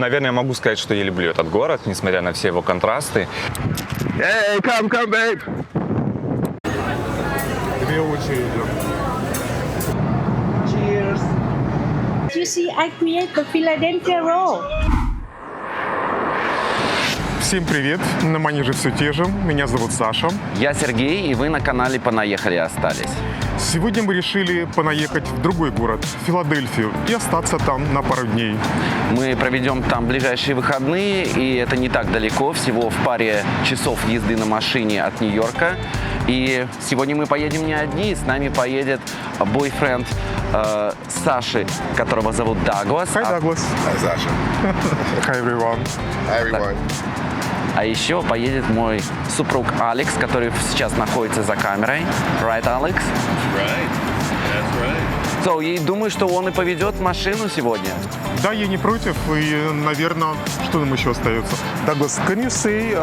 наверное, я могу сказать, что я люблю этот город, несмотря на все его контрасты. Hey, come, babe! Две очереди. Cheers. You see, I create the Philadelphia roll. Всем привет, на манеже все те же, меня зовут Саша. Я Сергей, и вы на канале «Понаехали» остались. Сегодня мы решили понаехать в другой город, Филадельфию, и остаться там на пару дней. Мы проведем там ближайшие выходные, и это не так далеко, всего в паре часов езды на машине от Нью-Йорка. И сегодня мы поедем не одни, с нами поедет бойфренд Саши, которого зовут Даглас. Hi, Douglas. Hi, Sasha. Hi, everyone. Hi, everyone. А еще поедет мой супруг Алекс, который сейчас находится за камерой. Right, Алекс? Right. That's right. So, и думаю, что он и поведет машину сегодня. Да, я не против, и, наверное, что нам еще остается? Douglas, can you say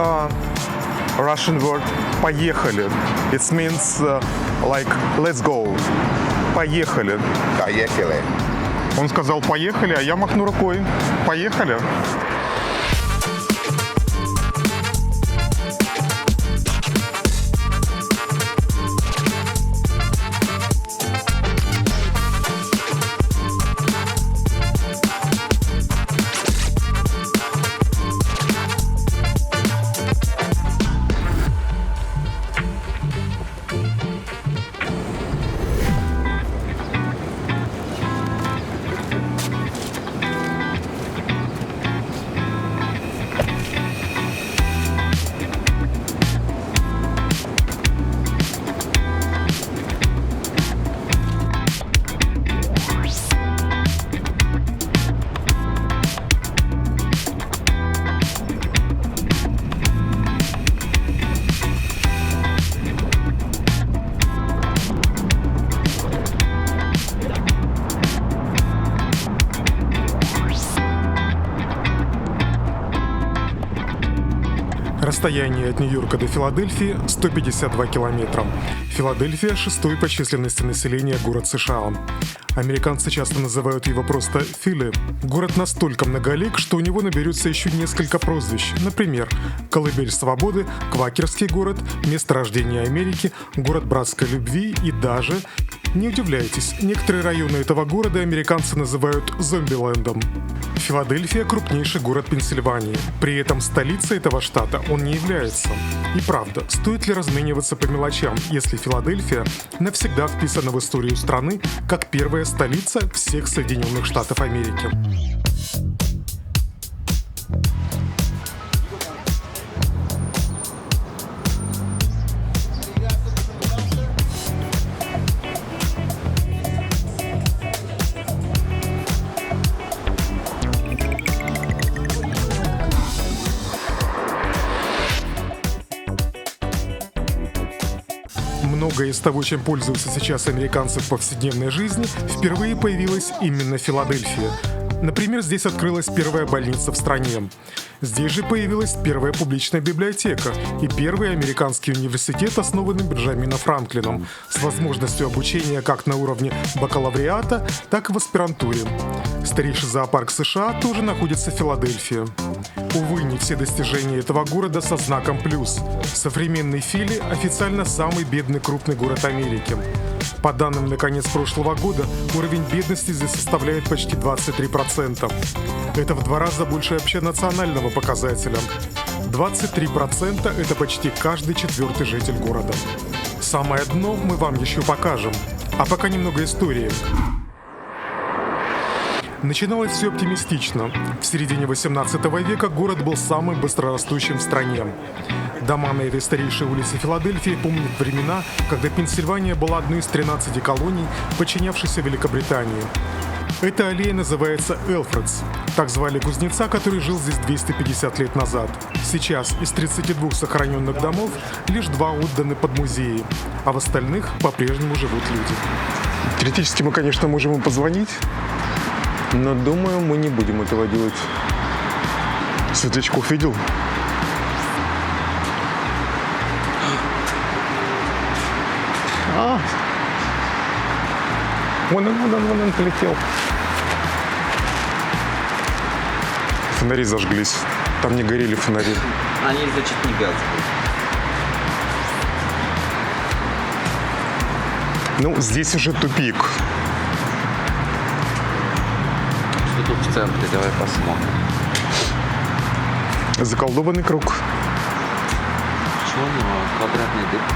Russian word «поехали»? It means like «let's go». Поехали. Поехали. Он сказал «поехали», а я махну рукой. Поехали. Расстояние от Нью-Йорка до Филадельфии 152 километра. Филадельфия – 6-й по численности населения город США. Американцы часто называют его просто Фили. Город настолько многолик, что у него наберется еще несколько прозвищ. Например, Колыбель свободы, Квакерский город, Место рождения Америки, Город братской любви и даже, не удивляйтесь, некоторые районы этого города американцы называют Зомбилендом. Филадельфия – крупнейший город Пенсильвании. При этом столицей этого штата он не является. И правда, стоит ли размениваться по мелочам, если Филадельфия навсегда вписана в историю страны как первая столица всех Соединенных Штатов Америки? Многое из того, чем пользуются сейчас американцы в повседневной жизни, впервые появилась именно Филадельфия. Например, здесь открылась первая больница в стране. Здесь же появилась первая публичная библиотека и первый американский университет, основанный Бенджамином Франклином, с возможностью обучения как на уровне бакалавриата, так и в аспирантуре. Старейший зоопарк США тоже находится в Филадельфии. Увы, не все достижения этого города со знаком «плюс». Современный Фили официально самый бедный крупный город Америки. По данным на конец прошлого года, уровень бедности здесь составляет почти 23%. Это в 2 раза больше общенационального показателя. 23% – это почти каждый 4-й житель города. Самое дно мы вам еще покажем. А пока немного истории. Начиналось все оптимистично. В середине 18 века город был самым быстрорастущим в стране. Дома на этой старейшей улице Филадельфии помнят времена, когда Пенсильвания была одной из 13 колоний, подчинявшихся Великобритании. Эта аллея называется Элфредс. Так звали кузнеца, который жил здесь 250 лет назад. Сейчас из 32 сохраненных домов лишь 2 отданы под музеи, а в остальных по-прежнему живут люди. Теоретически мы, конечно, можем им позвонить, но думаю, мы не будем этого делать. Светлячков видел? Вон он полетел. фонари зажглись. Там не горели фонари. Они, значит, не газовые. Ну, здесь уже тупик. Что тут в центре? Давай посмотрим. Заколдованный круг. Чего у него квадратный дырка?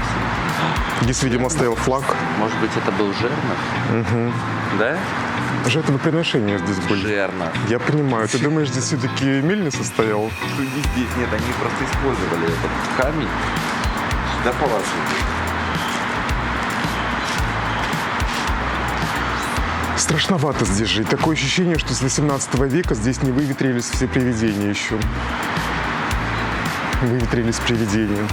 Здесь, видимо, стоял флаг. Может быть, это был Жернов? Угу. Да? Жертвоприношения здесь были. Жернов. Я понимаю. Ты думаешь, здесь все-таки мельница стояла? Не здесь, нет, они просто использовали этот камень. Сюда положили. Страшновато здесь жить. Такое ощущение, что с 18 века здесь не выветрились все привидения еще. Выветрились привидения.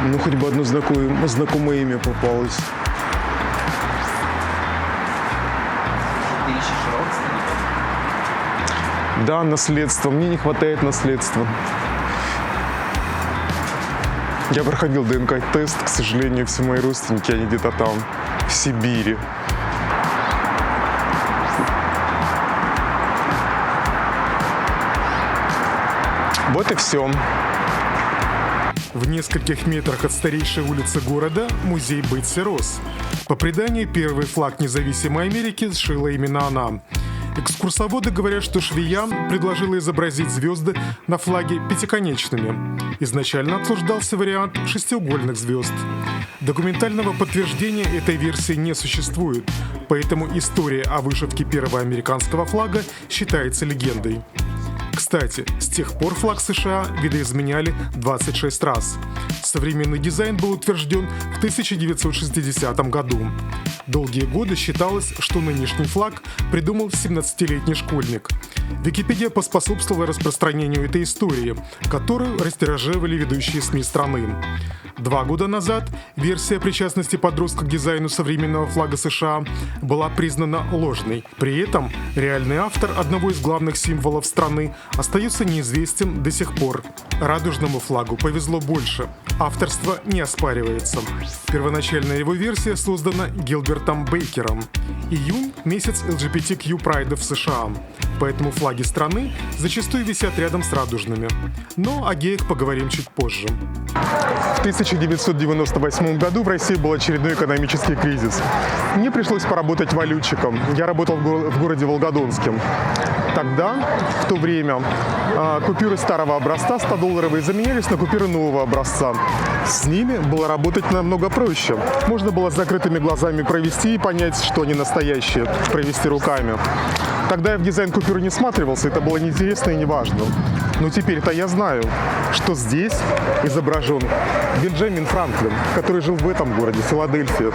Ну, хоть бы одно знакомое имя попалось. Ты ищешь родственников? Да, наследство. Мне не хватает наследства. Я проходил ДНК-тест, к сожалению, все мои родственники, они где-то там, в Сибири. Вот и все. В нескольких метрах от старейшей улицы города музей Бетси Росс. По преданию, первый флаг независимой Америки сшила именно она. Экскурсоводы говорят, что швея предложила изобразить звезды на флаге пятиконечными. Изначально обсуждался вариант шестиугольных звезд. Документального подтверждения этой версии не существует, поэтому история о вышивке первого американского флага считается легендой. Кстати, с тех пор флаг США видоизменяли 26 раз. Современный дизайн был утвержден в 1960 году. Долгие годы считалось, что нынешний флаг придумал 17-летний школьник. Википедия поспособствовала распространению этой истории, которую растиражировали ведущие СМИ страны. 2 года назад версия причастности подростка к дизайну современного флага США была признана ложной. При этом реальный автор одного из главных символов страны остается неизвестен до сих пор. Радужному флагу повезло больше. Авторство не оспаривается. Первоначальная его версия создана Гилбертом Бейкером. Июнь – месяц LGBTQ прайда в США. Поэтому флаги страны зачастую висят рядом с радужными. Но о геях поговорим чуть позже. В 1998 году в России был очередной экономический кризис. Мне пришлось поработать валютчиком. Я работал в городе Волгодонске. Тогда, в то время, купюры старого образца 100-долларовые заменялись на купюры нового образца. С ними было работать намного проще. Можно было с закрытыми глазами провести и понять, что они настоящие, провести руками. Тогда я в дизайн купюры не всматривался, это было неинтересно и неважно. Но теперь-то я знаю, что здесь изображен Бенджамин Франклин, который жил в этом городе, Филадельфия.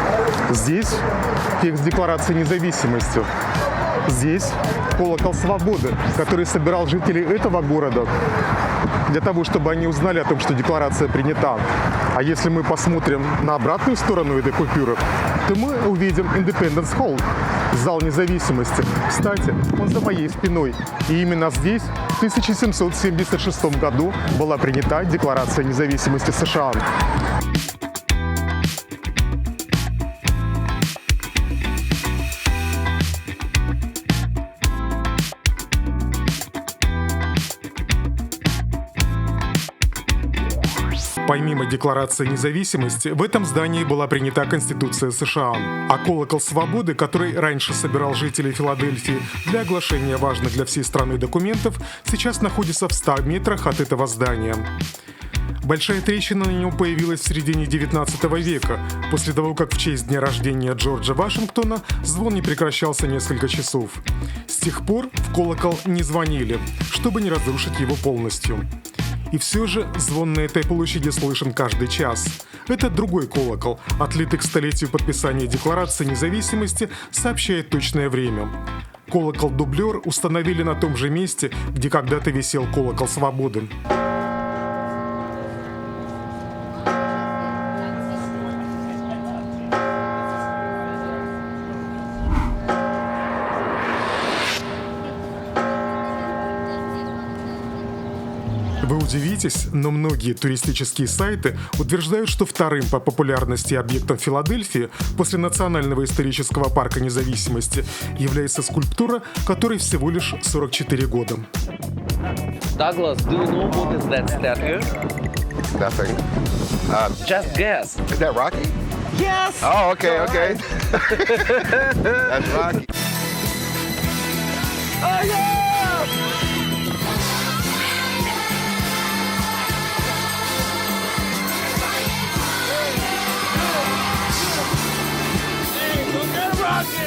Здесь текст Декларации независимости. Здесь колокол свободы, который собирал жителей этого города для того, чтобы они узнали о том, что декларация принята. А если мы посмотрим на обратную сторону этой купюры, то мы увидим Independence Hall, зал независимости. Кстати, он за моей спиной. И именно здесь в 1776 году была принята Декларация независимости США. Помимо Декларации независимости, в этом здании была принята Конституция США. А колокол свободы, который раньше собирал жителей Филадельфии для оглашения важных для всей страны документов, сейчас находится в 100 метрах от этого здания. Большая трещина на нем появилась в середине 19 века, после того, как в честь дня рождения Джорджа Вашингтона звон не прекращался несколько часов. С тех пор в колокол не звонили, чтобы не разрушить его полностью. И все же звон на этой площади слышен каждый час. Это другой колокол, отлитый к столетию подписания Декларации независимости, сообщает точное время. Колокол-дублер установили на том же месте, где когда-то висел колокол свободы. Вы удивитесь, но многие туристические сайты утверждают, что вторым по популярности объектом Филадельфии после Национального исторического парка независимости является скульптура, которой всего лишь 44 года. Douglas, do you know what is that statue? Nothing. Just guess. Is that Rocky? Yes! Oh, okay, okay. That's Rocky.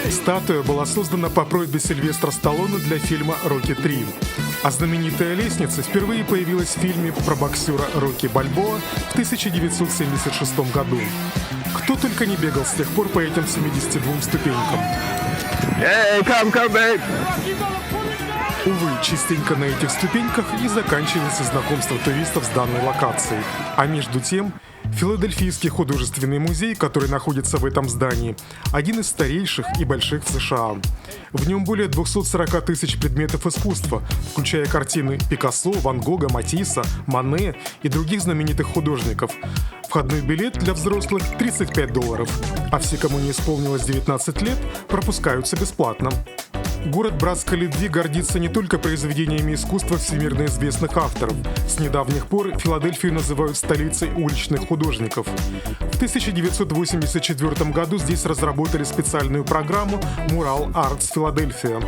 Статуя была создана по просьбе Сильвестра Сталлоне для фильма «Рокки 3». А знаменитая лестница впервые появилась в фильме про боксера Рокки Бальбоа в 1976 году. Кто только не бегал с тех пор по этим 72 ступенькам. Hey, come, babe. Увы, частенько на этих ступеньках и заканчивается знакомство туристов с данной локацией. А между тем, Филадельфийский художественный музей, который находится в этом здании, один из старейших и больших в США. В нем более 240 тысяч предметов искусства, включая картины Пикассо, Ван Гога, Матисса, Мане и других знаменитых художников. Входной билет для взрослых $35, а все, кому не исполнилось 19 лет, пропускаются бесплатно. Город братской любви гордится не только произведениями искусства всемирно известных авторов. С недавних пор Филадельфию называют столицей уличных художников. В 1984 году здесь разработали специальную программу «Mural Arts Philadelphia».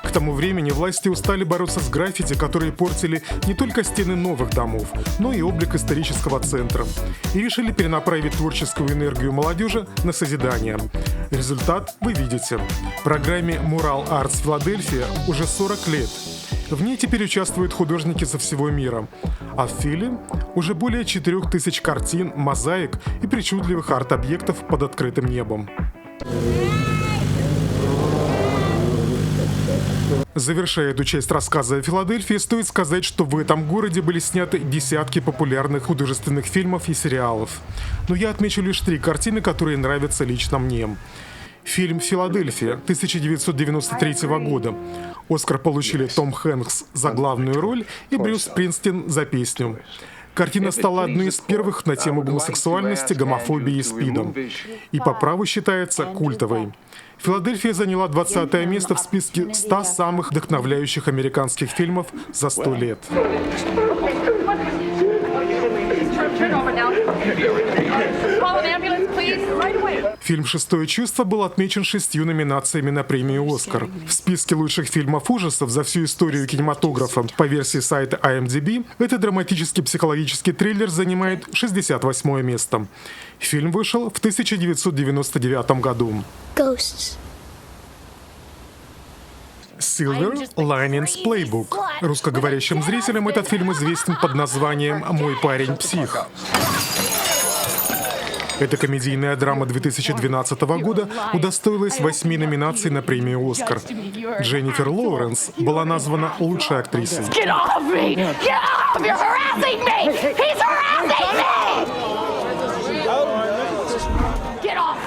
К тому времени власти устали бороться с граффити, которые портили не только стены новых домов, но и облик исторического центра. И решили перенаправить творческую энергию молодежи на созидание. Результат вы видите. В программе «Mural Arts Philadelphia» уже 40 лет. В ней теперь участвуют художники со всего мира. А в Филе уже более 4000 картин, мозаик и причудливых арт-объектов под открытым небом. Завершая эту часть рассказа о Филадельфии, стоит сказать, что в этом городе были сняты десятки популярных художественных фильмов и сериалов. Но я отмечу лишь 3 картины, которые нравятся лично мне. Фильм «Филадельфия» 1993 года. Оскар получили Том Хэнкс за главную роль и Брюс Спрингстин за песню. Картина стала одной из первых на тему гомосексуальности, гомофобии и СПИДа. И по праву считается культовой. Филадельфия заняла 20-е место в списке 100 самых вдохновляющих американских фильмов за 100 лет. Фильм «Шестое чувство» был отмечен 6 номинациями на премию «Оскар». В списке лучших фильмов ужасов за всю историю кинематографа по версии сайта IMDb этот драматический психологический триллер занимает 68-е место. Фильм вышел в 1999 году. Ghosts. Silver Linings Playbook. Русскоговорящим зрителям этот фильм известен под названием «Мой парень псих». Эта комедийная драма 2012 года удостоилась 8 номинаций на премию «Оскар». Дженнифер Лоуренс была названа лучшей актрисой. Get off me! Get off! You're harassing me! He's harassing me! Get off!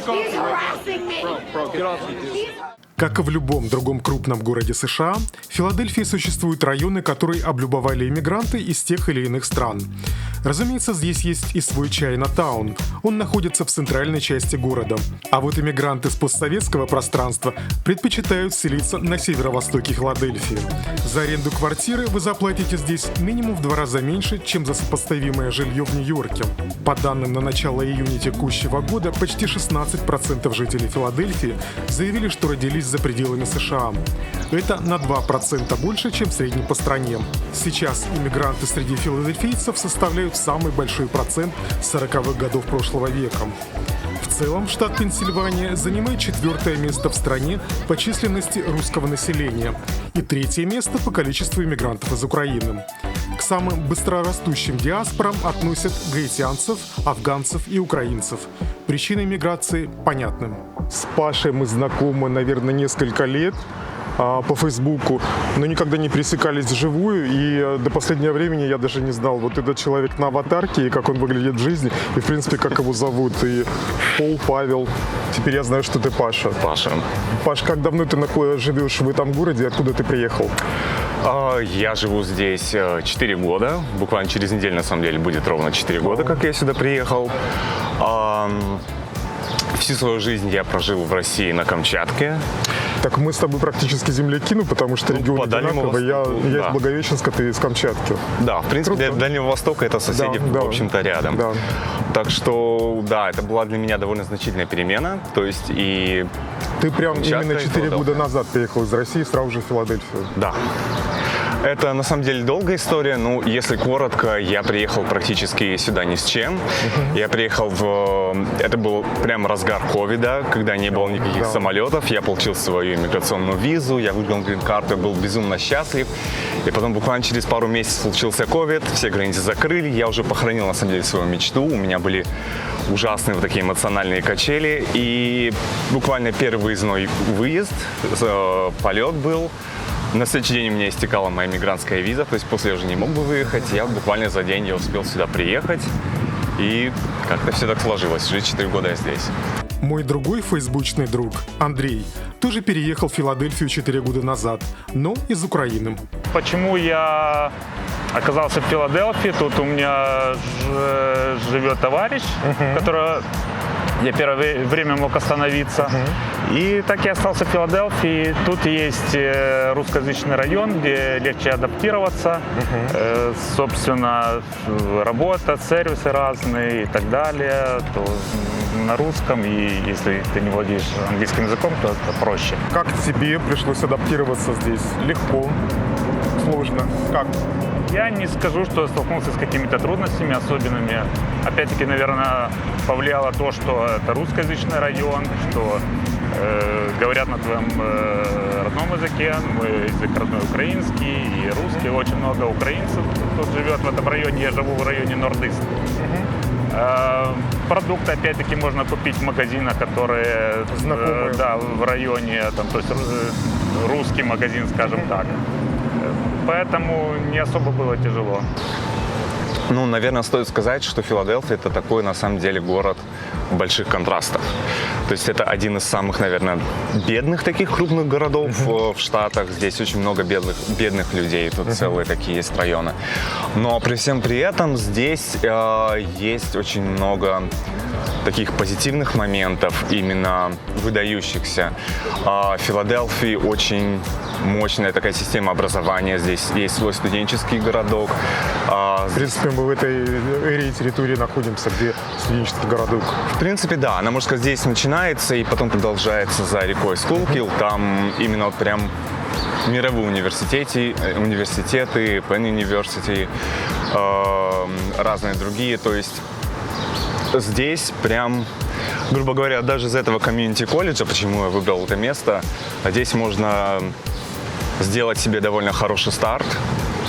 He's harassing me! Как и в любом другом крупном городе США, в Филадельфии существуют районы, которые облюбовали иммигранты из тех или иных стран. Разумеется, здесь есть и свой Чайна-таун. Он находится в центральной части города. А вот иммигранты с постсоветского пространства предпочитают селиться на северо-востоке Филадельфии. За аренду квартиры вы заплатите здесь минимум в 2 раза меньше, чем за сопоставимое жилье в Нью-Йорке. По данным на начало июня текущего года, почти 16% жителей Филадельфии заявили, что родились за пределами США. Это на 2% больше, чем в среднем по стране. Сейчас иммигранты среди филадельфийцев составляют самый большой процент с 40-х годов прошлого века. В целом, штат Пенсильвания занимает 4-е место в стране по численности русского населения и 3-е место по количеству иммигрантов из Украины. К самым быстрорастущим диаспорам относят гаитянцев, афганцев и украинцев. Причины миграции понятны. С Пашей мы знакомы, наверное, несколько лет. по Фейсбуку, но никогда не пересекались вживую. И до последнего времени я даже не знал, вот этот человек на аватарке, и как он выглядит в жизни, и, в принципе, как его зовут. И Пол, Павел. Теперь я знаю, что ты Паша. Паша. Паш, как давно ты живешь в этом городе, откуда ты приехал? Я живу здесь 4 года. Буквально через неделю, на самом деле, будет ровно 4 года, как я сюда приехал. Всю свою жизнь я прожил в России на Камчатке. Так мы с тобой практически земляки, ну потому что регион по Дальнему одинаковый. Я Востоку, из да. Благовещенска, ты из Камчатки. Да, в принципе, Круто. для Дальнего Востока это соседи, Да, в общем-то, рядом. да. Так что, да, это была для меня довольно значительная перемена. То есть и... Ты прям Камчатка именно и 4 года Филадельфия. назад приехал из России сразу же в Филадельфию. Да. Это на самом деле долгая история. Ну, если коротко, я приехал практически сюда ни с чем. Я приехал Это был прям разгар ковида, когда не было никаких самолетов. Я получил свою иммиграционную визу, я выиграл грин-карту, был безумно счастлив. И потом буквально через пару месяцев случился ковид, все границы закрыли. Я уже похоронил, на самом деле, свою мечту. У меня были ужасные вот такие эмоциональные качели. И буквально первый выездной выезд, полет был. На следующий день у меня истекала моя мигрантская виза, то есть после я уже не мог бы выехать. Я буквально за день я успел сюда приехать. И как-то все так сложилось. Уже 4 года я здесь. Мой другой фейсбучный друг, Андрей, тоже переехал в Филадельфию 4 года назад, но из Украины. Почему я оказался в Филадельфии? Тут у меня живет товарищ, который я первое время мог остановиться. И так я остался в Филадельфии. Тут есть русскоязычный район, где легче адаптироваться. Собственно, работа, сервисы разные и так далее. То на русском, и если ты не владеешь английским языком, то это проще. Как тебе пришлось адаптироваться здесь? Легко? Сложно? Как? Я не скажу, что столкнулся с какими-то трудностями особенными. Опять-таки, наверное, повлияло то, что это русскоязычный район, что говорят на твоем родном языке. Мой язык родной украинский и русский. Очень много украинцев тут живет в этом районе. Я живу в районе Норд-Ист. Продукты, опять-таки, можно купить в магазинах, которые знакомые. В районе, там, то есть русский магазин, скажем так. Поэтому не особо было тяжело. Ну, наверное, стоит сказать, что Филадельфия — это такой, на самом деле, город больших контрастов. То есть это один из самых, наверное, бедных таких крупных городов в Штатах. Здесь очень много бедных людей, тут целые такие есть районы. Но при всем при этом здесь есть очень много таких позитивных моментов, именно выдающихся. В Филадельфии очень мощная такая система образования. Здесь есть свой студенческий городок. В принципе, мы в этой территории находимся, где студенческий городок. В принципе, да. Она, можно сказать, здесь начинается и потом продолжается за рекой Скулкил. Там именно вот прям мировые университеты, Penn University, разные другие. То есть здесь прям, грубо говоря, даже из этого комьюнити-колледжа, почему я выбрал это место, здесь можно сделать себе довольно хороший старт.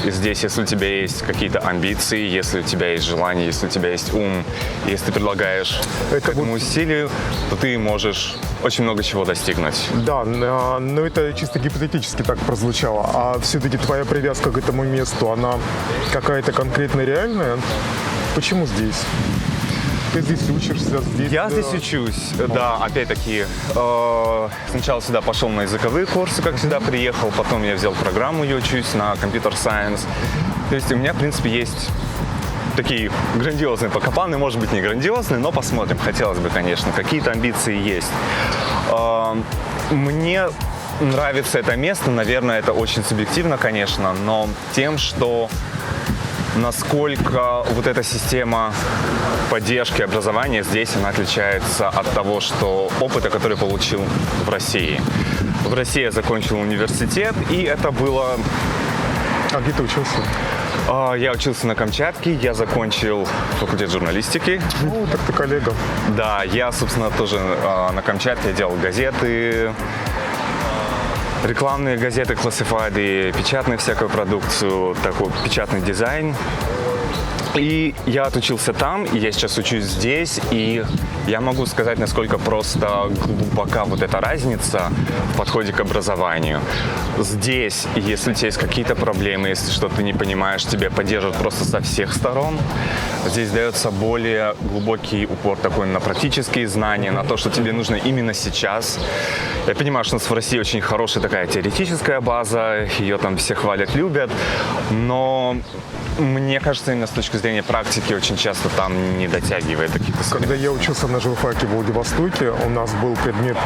И здесь, если у тебя есть какие-то амбиции, если у тебя есть желание, если у тебя есть ум, если ты предлагаешь к этому усилию, то ты можешь очень много чего достигнуть. Да, но это чисто гипотетически так прозвучало. А все-таки твоя привязка к этому месту, она какая-то конкретно реальная? Почему здесь? Ты здесь учишься? Я здесь учусь, да, опять-таки. Сначала сюда пошел на языковые курсы, как сюда приехал, потом я взял программу и учусь на Computer Science. То есть у меня, в принципе, есть такие грандиозные пока планы, может быть, не грандиозные, но посмотрим. Хотелось бы, конечно, какие-то амбиции есть. Мне нравится это место, наверное, это очень субъективно, конечно, но тем, что насколько вот эта система поддержки образования здесь, она отличается от того, что опыта, который получил в России. В России я закончил университет, и это было... А где ты учился? Я учился на Камчатке, я закончил факультет журналистики. Ну, так ты коллега. Да, я, собственно, тоже на Камчатке делал газеты, рекламные газеты, классифайды, печатную всякую продукцию, такой печатный дизайн. И я отучился там, и я сейчас учусь здесь, и я могу сказать, насколько просто глубока вот эта разница в подходе к образованию. Здесь, если у тебя есть какие-то проблемы, если что-то не понимаешь, тебя поддерживают просто со всех сторон. Здесь дается более глубокий упор такой на практические знания, на то, что тебе нужно именно сейчас. Я понимаю, что у нас в России очень хорошая такая теоретическая база, ее там все хвалят, любят, но мне кажется, именно с точки зрения практики очень часто там не дотягивает до каких-то сфер. Когда я учился на журфаке в Владивостоке, у нас был предмет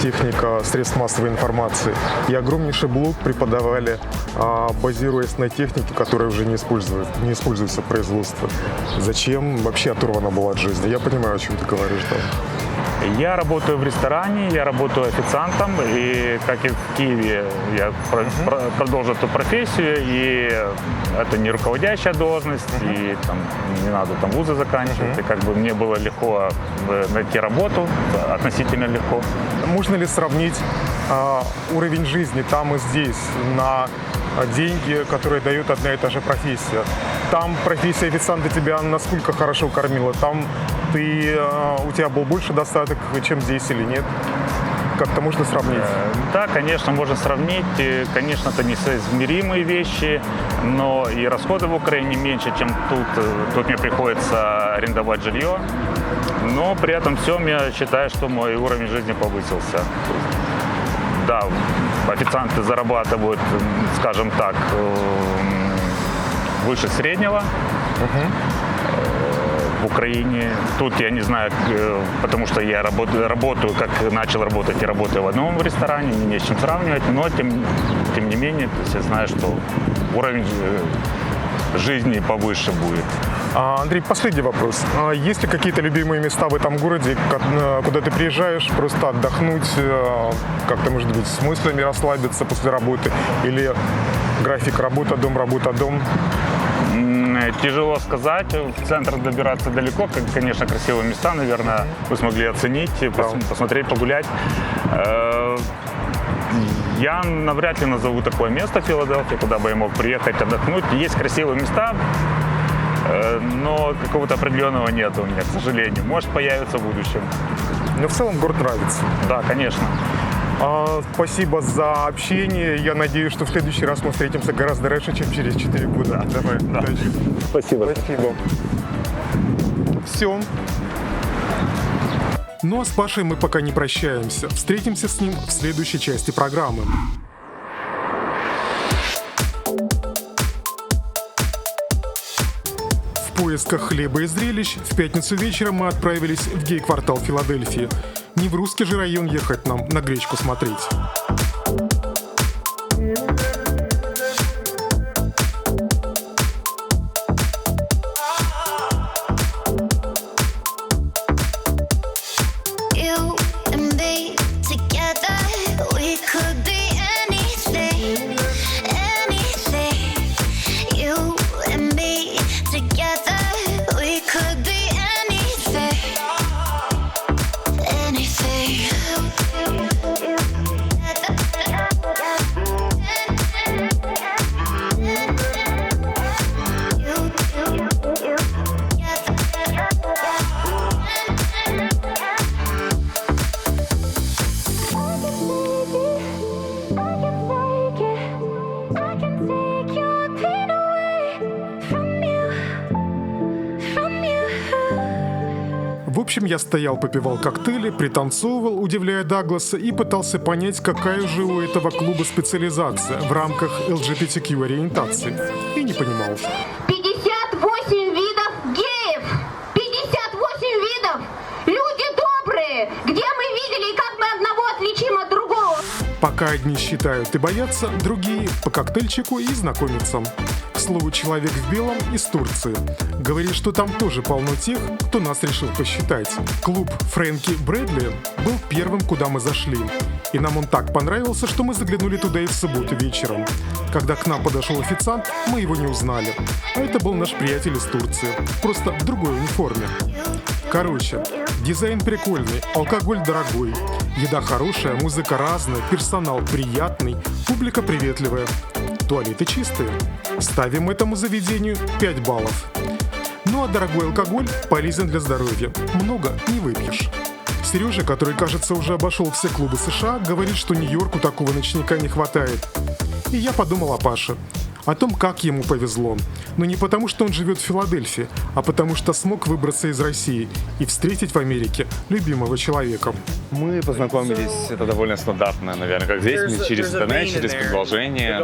техника средств массовой информации. И огромнейший блок преподавали, базируясь на технике, которая уже не используется в производстве. Зачем? Вообще оторвана была от жизни. Я понимаю, о чем ты говоришь, да. Я работаю в ресторане, я работаю официантом, и как и в Киеве я продолжу эту профессию, и это не руководящая должность, и там не надо там вузы заканчивать, и как бы мне было легко найти работу, относительно легко. Можно ли сравнить уровень жизни там и здесь на деньги, которые дает одна и та же профессия? Там профессия официанта тебя насколько хорошо кормила? Там у тебя был больше достаток, чем здесь или нет? Как-то можно сравнить? Да, конечно, можно сравнить. Конечно, это несоизмеримые вещи, но и расходы в Украине меньше, чем тут. Тут мне приходится арендовать жилье, но при этом всем я считаю, что мой уровень жизни повысился. Да, официанты зарабатывают, скажем так, выше среднего в Украине. Тут я не знаю, потому что я работаю, как начал работать, и работаю в одном ресторане, мне не с чем сравнивать, но тем не менее, то есть я знаю, что уровень жизни повыше будет. Андрей, последний вопрос. Есть ли какие-то любимые места в этом городе, куда ты приезжаешь просто отдохнуть, как-то, может быть, с мыслями расслабиться после работы? Или график работа-дом, работа-дом? Тяжело сказать. В центр добираться далеко. Конечно, красивые места, наверное, вы смогли оценить, посмотреть, погулять. Я навряд ли назову такое место Филадельфия, куда бы я мог приехать, отдохнуть. Есть красивые места, но какого-то определенного нет у меня, к сожалению. Может, появится в будущем. Но в целом город нравится. Да, конечно. Спасибо за общение. Я надеюсь, что в следующий раз мы встретимся гораздо раньше, чем через 4 года. Да. Давай, да. Удачи. Спасибо. Спасибо. Все. Ну а с Пашей мы пока не прощаемся. Встретимся с ним в следующей части программы. В поисках хлеба и зрелищ в пятницу вечером мы отправились в гей-квартал Филадельфии. Не в русский же район ехать нам на гречку смотреть. В общем, я стоял, попивал коктейли, пританцовывал, удивляя Дагласа, и пытался понять, какая же у этого клуба специализация в рамках LGBTQ-ориентации. И не понимал. 58 видов геев! 58 видов! Люди добрые! Где мы видели, как мы одного отличим от другого? Пока одни считают и боятся, другие по коктейльчику и знакомятся. К слову, человек в белом из Турции говорит, что там тоже полно тех, кто нас решил посчитать. Клуб Фрэнки Брэдли был первым, куда мы зашли. И нам он так понравился, что мы заглянули туда и в субботу вечером. Когда к нам подошел официант, мы его не узнали. А это был наш приятель из Турции, просто в другой униформе. Короче, дизайн прикольный, алкоголь дорогой, еда хорошая, музыка разная, персонал приятный, публика приветливая. Туалеты чистые. Ставим этому заведению 5 баллов. Ну а дорогой алкоголь полезен для здоровья. Много не выпьешь. Сережа, который, кажется, уже обошел все клубы США, говорит, что Нью-Йорку такого ночника не хватает. И я подумал о Паше. О том, как ему повезло. Но не потому, что он живет в Филадельфии, а потому, что смог выбраться из России и встретить в Америке любимого человека. Мы познакомились, это довольно стандартно, наверное, как здесь, мы через интернет, через предложение.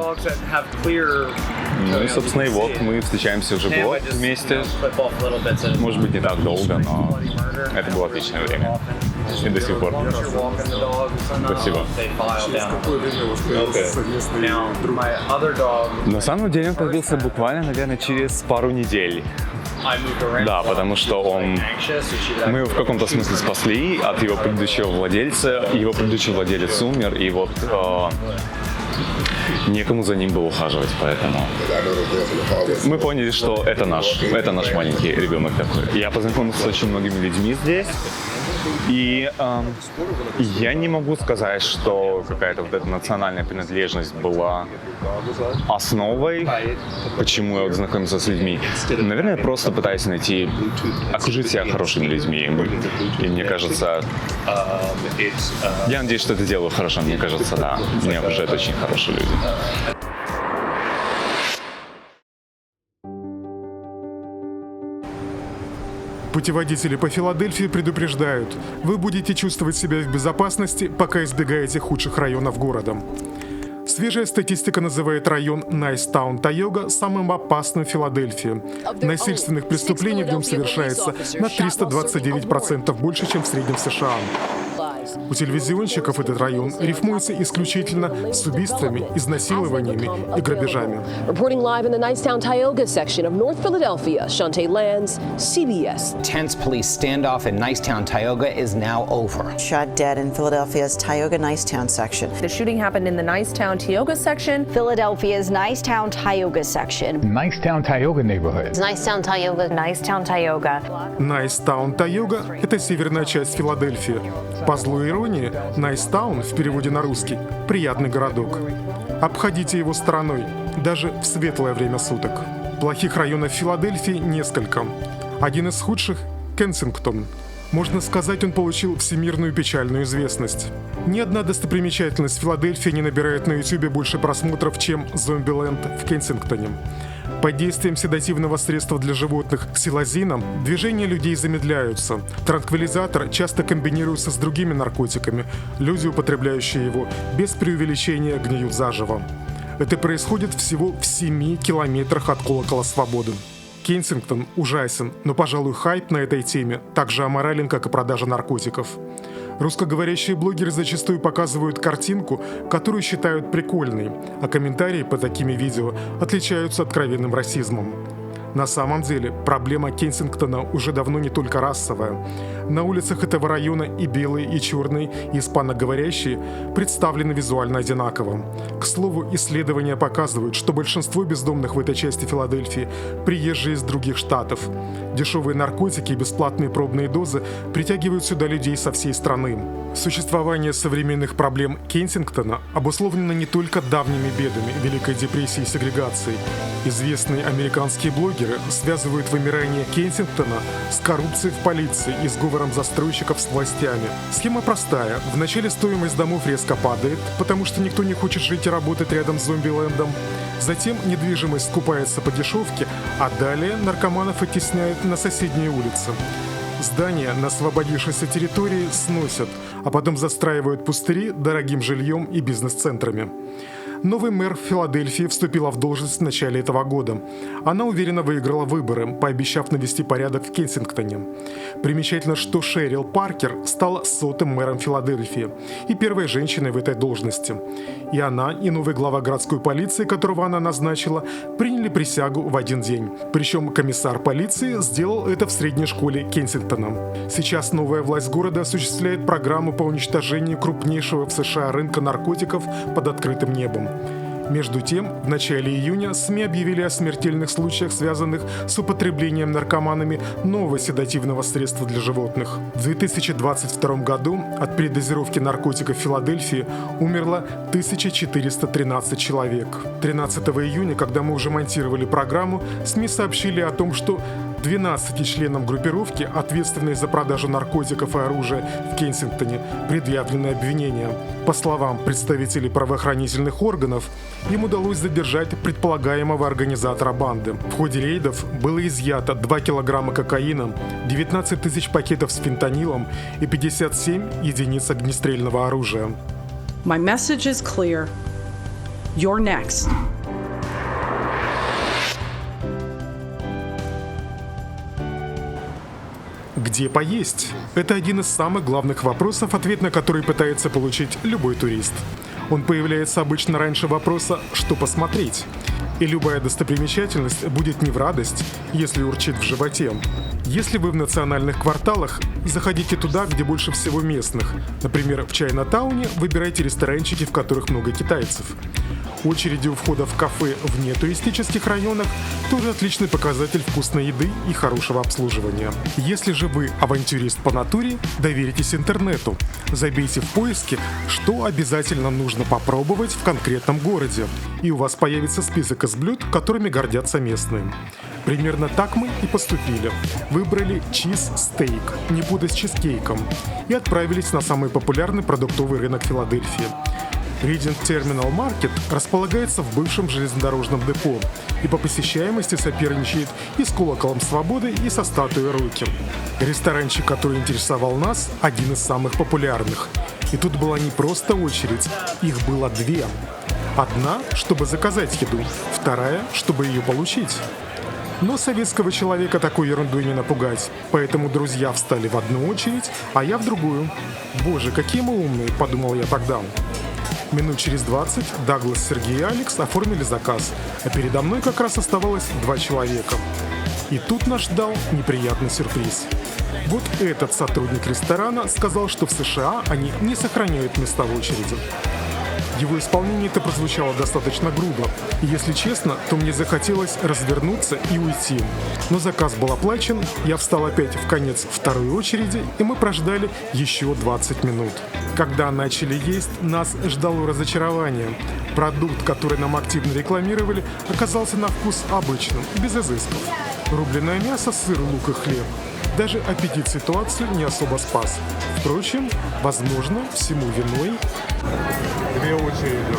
Ну и, собственно, и вот мы встречаемся уже год вместе. Может быть, не так долго, но это было отличное время. И до сих пор. Спасибо. На самом деле он появился буквально, наверное, через пару недель. Да, потому что мы его в каком-то смысле спасли от его предыдущего владельца. Его предыдущий владелец умер, и вот некому за ним было ухаживать, поэтому мы поняли, что это наш маленький ребенок такой. Я познакомился с очень многими людьми здесь. И я не могу сказать, что какая-то вот эта национальная принадлежность была основой, почему я вот знакомился с людьми. Наверное, я просто пытаюсь окружить себя хорошими людьми. И мне кажется, я надеюсь, что это делаю хорошо. Мне кажется, да, меня окружают очень хорошие люди. Путеводители по Филадельфии предупреждают, вы будете чувствовать себя в безопасности, пока избегаете худших районов города. Свежая статистика называет район Найстаун-Тайога самым опасным в Филадельфии. Насильственных преступлений в нем совершается на 329% больше, чем в среднем в США. У телевизионщиков этот район рифмуется исключительно с убийствами, изнасилованиями и грабежами. Reporting live in the Nicetown-Tioga section of North Philadelphia, Shantae Lands, CBS. Tense police standoff in Nicetown-Tioga is now over. Shot dead in Philadelphia's Tioga-Nicetown section. The shooting happened in the Nicetown-Tioga section. Philadelphia's Nicetown-Tioga section. Nicetown-Tioga neighborhood. Nicetown-Tioga. Nicetown-Tioga. Найстаун-Тайога – это северная часть Филадельфии. По злой иронии, Найстаун в переводе на русский – приятный городок. Обходите его стороной, даже в светлое время суток. Плохих районов Филадельфии несколько. Один из худших – Кенсингтон. Можно сказать, он получил всемирную печальную известность. Ни одна достопримечательность Филадельфии не набирает на YouTube больше просмотров, чем Зомбиленд в Кенсингтоне. Под действием седативного средства для животных ксилазином движения людей замедляются. Транквилизатор часто комбинируется с другими наркотиками. Люди, употребляющие его, без преувеличения гниют заживо. Это происходит всего в 7 километрах от колокола свободы. Кенсингтон ужасен, но, пожалуй, хайп на этой теме так же аморален, как и продажа наркотиков. Русскоговорящие блогеры зачастую показывают картинку, которую считают прикольной, а комментарии по такими видео отличаются откровенным расизмом. На самом деле, проблема Кенсингтона уже давно не только расовая. На улицах этого района и белые, и черные, и испаноговорящие представлены визуально одинаково. К слову, исследования показывают, что большинство бездомных в этой части Филадельфии – приезжие из других штатов. Дешевые наркотики и бесплатные пробные дозы притягивают сюда людей со всей страны. Существование современных проблем Кенсингтона обусловлено не только давними бедами Великой депрессии и сегрегацией. Известные американские блогеры связывают вымирание Кенсингтона с коррупцией в полиции и сговором застройщиков с властями. Схема простая. Вначале стоимость домов резко падает, потому что никто не хочет жить и работать рядом с зомбилендом. Затем недвижимость скупается по дешевке, а далее наркоманов оттесняют на соседние улицы. Здания на освободившейся территории сносят, а потом застраивают пустыри дорогим жильем и бизнес-центрами. Новый мэр Филадельфии вступила в должность в начале этого года. Она уверенно выиграла выборы, пообещав навести порядок в Кенсингтоне. Примечательно, что Шерил Паркер стала 100-м мэром Филадельфии и первой женщиной в этой должности. И она, и новый глава городской полиции, которого она назначила, приняли присягу в один день. Причем комиссар полиции сделал это в средней школе Кенсингтона. Сейчас новая власть города осуществляет программу по уничтожению крупнейшего в США рынка наркотиков под открытым небом. Между тем, в начале июня СМИ объявили о смертельных случаях, связанных с употреблением наркоманами нового седативного средства для животных. В 2022 году от передозировки наркотиков в Филадельфии умерло 1413 человек. 13 июня, когда мы уже монтировали программу, СМИ сообщили о том, что 12 членам группировки, ответственной за продажу наркотиков и оружия в Кенсингтоне, предъявлены обвинения. По словам представителей правоохранительных органов, им удалось задержать предполагаемого организатора банды. В ходе рейдов было изъято 2 килограмма кокаина, 19 тысяч пакетов с фентанилом и 57 единиц огнестрельного оружия. My message is clear. You're next. Где поесть? Это один из самых главных вопросов, ответ на который пытается получить любой турист. Он появляется обычно раньше вопроса «что посмотреть?». И любая достопримечательность будет не в радость, если урчит в животе. Если вы в национальных кварталах, заходите туда, где больше всего местных. Например, в Чайна-тауне выбирайте ресторанчики, в которых много китайцев. Очереди у входа в кафе в нетуристических районах тоже отличный показатель вкусной еды и хорошего обслуживания. Если же вы авантюрист по натуре, доверитесь интернету. Забейте в поиске, что обязательно нужно попробовать в конкретном городе, и у вас появится список из блюд, которыми гордятся местные. Примерно так мы и поступили. Выбрали чиз-стейк, не путать с чизкейком, и отправились на самый популярный продуктовый рынок Филадельфии. Reading Terminal Market располагается в бывшем железнодорожном депо и по посещаемости соперничает и с Колоколом Свободы, и со статуей Рокки. Ресторанчик, который интересовал нас, один из самых популярных. И тут была не просто очередь, их было 2. Одна, чтобы заказать еду, вторая, чтобы ее получить. Но советского человека такой ерундой не напугать, поэтому друзья встали в одну очередь, а я в другую. Боже, какие мы умные, подумал я тогда. Минут через 20 Даглас, Сергей и Алекс оформили заказ, а передо мной как раз оставалось 2 человека. И тут нас ждал неприятный сюрприз. Вот этот сотрудник ресторана сказал, что в США они не сохраняют места в очереди. В его исполнении это прозвучало достаточно грубо. И если честно, то мне захотелось развернуться и уйти. Но заказ был оплачен, я встал опять в конец второй очереди, и мы прождали еще 20 минут. Когда начали есть, нас ждало разочарование. Продукт, который нам активно рекламировали, оказался на вкус обычным, без изысков. Рубленое мясо, сыр, лук и хлеб. Даже аппетит ситуацию не особо спас. Впрочем, возможно, всему виной 2 очереди.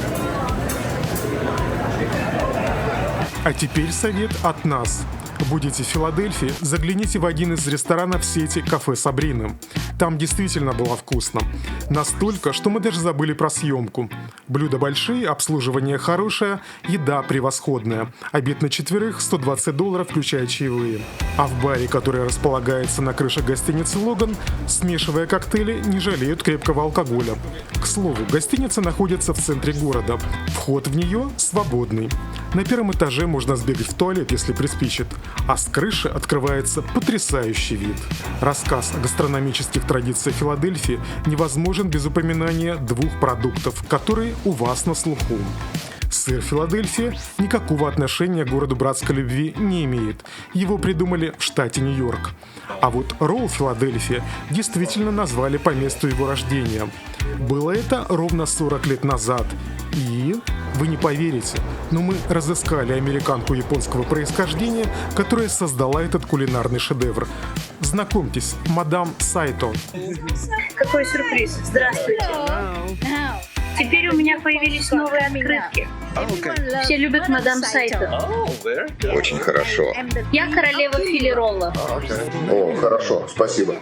А теперь совет от нас. Будете в Филадельфии, загляните в один из ресторанов сети «Кафе Сабрины». Там действительно было вкусно. Настолько, что мы даже забыли про съемку. Блюда большие, обслуживание хорошее, еда превосходная. Обед на 4 $120, включая чаевые. А в баре, который располагается на крыше гостиницы «Логан», смешивая коктейли, не жалеют крепкого алкоголя. К слову, гостиница находится в центре города. Вход в нее свободный. На 1-м этаже можно сбегать в туалет, если приспичит. А с крыши открывается потрясающий вид. Рассказ о гастрономических традициях Филадельфии невозможен без упоминания 2 продуктов, которые у вас на слуху. Сыр Филадельфия никакого отношения к городу братской любви не имеет. Его придумали в штате Нью-Йорк. А вот ролл Филадельфия действительно назвали по месту его рождения. Было это ровно 40 лет назад. И, вы не поверите, но мы разыскали американку японского происхождения, которая создала этот кулинарный шедевр. Знакомьтесь, мадам Сайто. Какой сюрприз! Здравствуйте! Теперь у меня появились новые открытки. Все любят мадам Сайто. Очень хорошо. Я королева филиролла. О, хорошо, спасибо.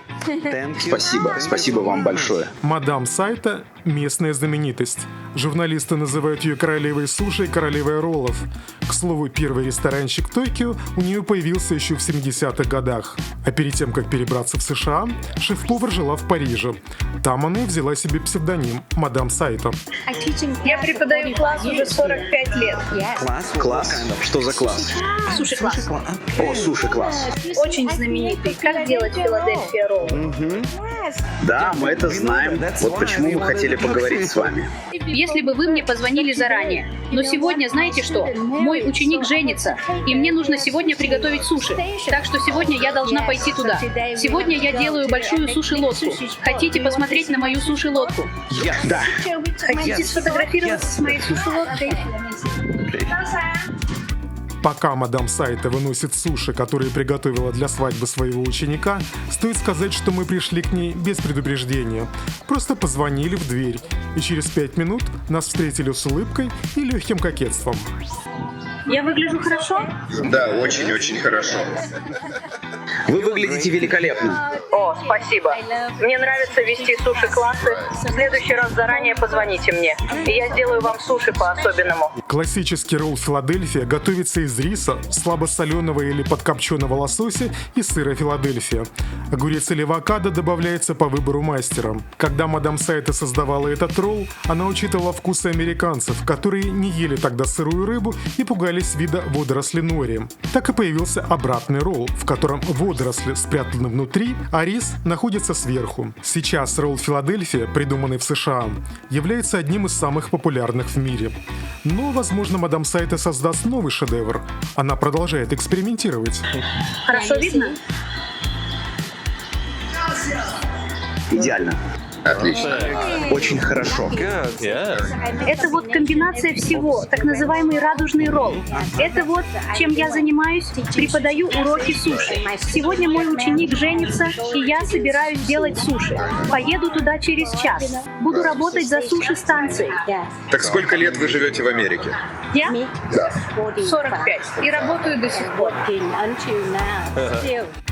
Спасибо вам большое. Мадам Сайто – местная знаменитость. Журналисты называют ее королевой суши и королевой роллов. К слову, первый ресторанчик в Токио у нее появился еще в 70-х годах. А перед тем, как перебраться в США, шеф-повар жила в Париже. Там она и взяла себе псевдоним «Мадам Сайто». Я преподаю класс уже 45 лет. Класс? Что за класс? Суши-класс. О, суши-класс. Очень знаменитый. Как делать Филадельфия ролл? Да, мы это знаем. Вот почему мы хотели поговорить с вами. Если бы вы мне позвонили заранее. Но сегодня, знаете что? Мой ученик женится, и мне нужно сегодня приготовить суши. Так что сегодня я должна пойти туда. Сегодня я делаю большую суши-лодку. Хотите посмотреть на мою суши-лодку? Да. Хотите сфотографироваться с моей суши-лодкой? Пока мадам Сайта выносит суши, которые приготовила для свадьбы своего ученика, стоит сказать, что мы пришли к ней без предупреждения. Просто позвонили в дверь, и через 5 минут нас встретили с улыбкой и легким кокетством. Я выгляжу хорошо? Да, очень-очень хорошо. Вы выглядите великолепно. О, спасибо. Мне нравится вести суши-классы. В следующий раз заранее позвоните мне, и я сделаю вам суши по-особенному. Классический ролл Филадельфия готовится из риса, слабосоленого или подкопченого лосося и сыра Филадельфия. Огурец или авокадо добавляется по выбору мастера. Когда мадам Сайта создавала этот ролл, она учитывала вкусы американцев, которые не ели тогда сырую рыбу и пугались вида водоросли нори. Так и появился обратный ролл, в котором водоросли спрятаны внутри, а рис находится сверху. Сейчас ролл Филадельфия, придуманный в США, является одним из самых популярных в мире. Но, возможно, мадам Сайта создаст новый шедевр. Она продолжает экспериментировать. Хорошо видно? Идеально. Отлично. Очень хорошо. Это вот комбинация всего, так называемый радужный ролл. Это вот, чем я занимаюсь, преподаю уроки суши. Сегодня мой ученик женится, и я собираюсь делать суши. Поеду туда через час. Буду работать за суши-станцией. Так сколько лет вы живете в Америке? Я? Да. 45. И работаю до сих пор.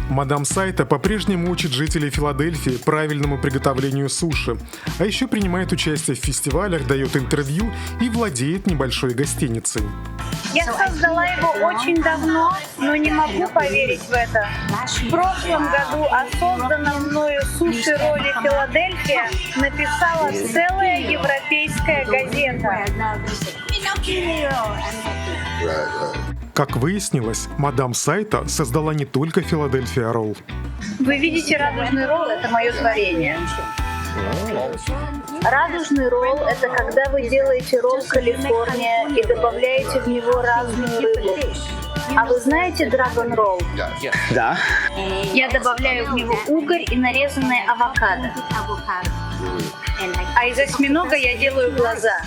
Мадам Сайта по-прежнему учит жителей Филадельфии правильному приготовлению суши, а еще принимает участие в фестивалях, дает интервью и владеет небольшой гостиницей. Я создала его очень давно, но не могу поверить в это. В прошлом году о созданном мною суши-ролле «Филадельфия» написала целая европейская газета. Как выяснилось, мадам Сайта создала не только Филадельфия ролл. Вы видите, радужный ролл – это мое творение. Радужный ролл – это когда вы делаете ролл «Калифорния» и добавляете в него разную рыбу. А вы знаете драгон ролл? Да. Я добавляю в него угорь и нарезанное авокадо. А из осьминога я делаю глаза.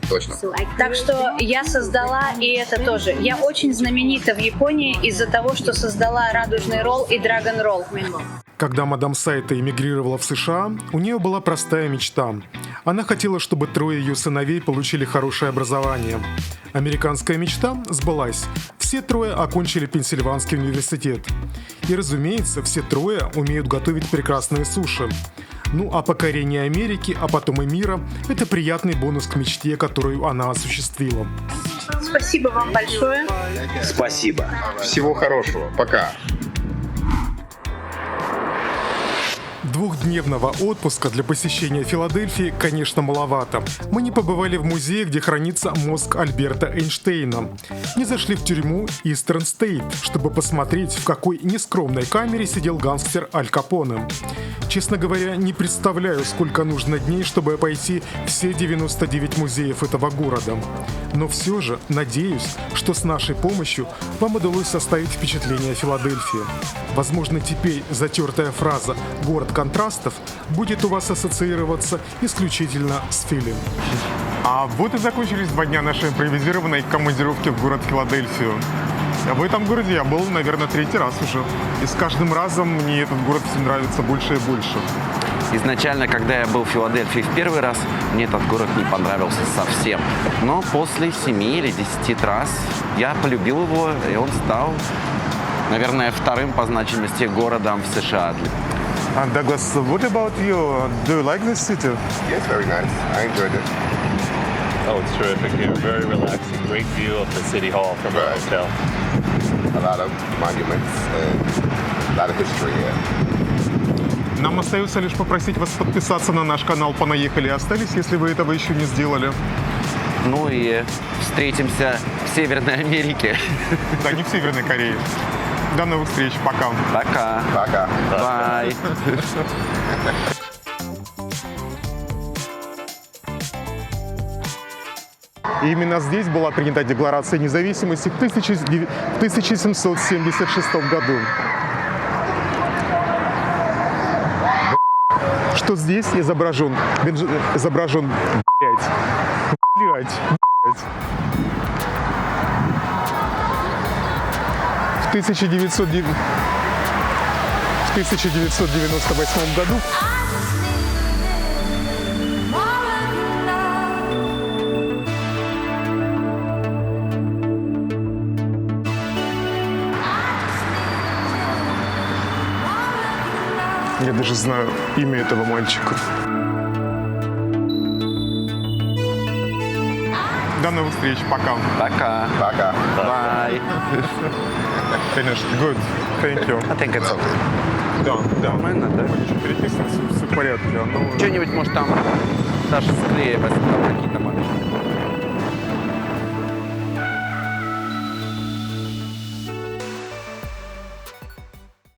Точно. Так что я создала и это тоже. Я очень знаменита в Японии из-за того, что создала радужный ролл и драгон ролл. Когда мадам Сайта эмигрировала в США, у нее была простая мечта. Она хотела, чтобы 3 ее сыновей получили хорошее образование. Американская мечта сбылась. Все 3 окончили Пенсильванский университет. И, разумеется, все 3 умеют готовить прекрасные суши. Ну а покорение Америки, а потом и мира – это приятный бонус к мечте, которую она осуществила. Спасибо вам большое. Спасибо. Всего хорошего. Пока. Двухдневного отпуска для посещения Филадельфии, конечно, маловато. Мы не побывали в музее, где хранится мозг Альберта Эйнштейна. Не зашли в тюрьму Истерн Стейт, чтобы посмотреть, в какой нескромной камере сидел гангстер Аль Капоне. Честно говоря, не представляю, сколько нужно дней, чтобы обойти все 99 музеев этого города. Но все же надеюсь, что с нашей помощью вам удалось составить впечатление о Филадельфии. Возможно, теперь затертая фраза «город контрастов» будет у вас ассоциироваться исключительно с фильмом. А вот и закончились 2 дня нашей импровизированной командировки в город Филадельфию. В этом городе я был, наверное, 3-й раз уже. И с каждым разом мне этот город все нравится больше и больше. Изначально, когда я был в Филадельфии в первый раз, мне этот город не понравился совсем. Но после 7 или 10 раз я полюбил его, и он стал, наверное, 2-м по значимости городом в США. And Douglas, what about you? Do you like this city? Yes, very nice. I enjoyed it. Oh, it's terrific here. Very relaxing. Great view of the city hall from our hotel. A lot of monuments and a lot of history here. Нам остается лишь попросить вас подписаться на наш канал «Понаехали» и остались, если вы этого еще не сделали. Ну и встретимся в Северной Америке. Да, не в Северной Корее. До новых встреч. Пока. Пока. Пока. Bye. И именно здесь была принята Декларация независимости в 1776 году. Что здесь изображен, блядь. 1998 году я даже знаю имя этого мальчика. До новых встреч. Пока. Пока. Пока. Bye. Конечно. Good. Thank you. I think it's okay. Да. Нормально, да? Конечно, переписано, все в порядке. Что-нибудь, может, там даже склеим, если там какие-то моменты.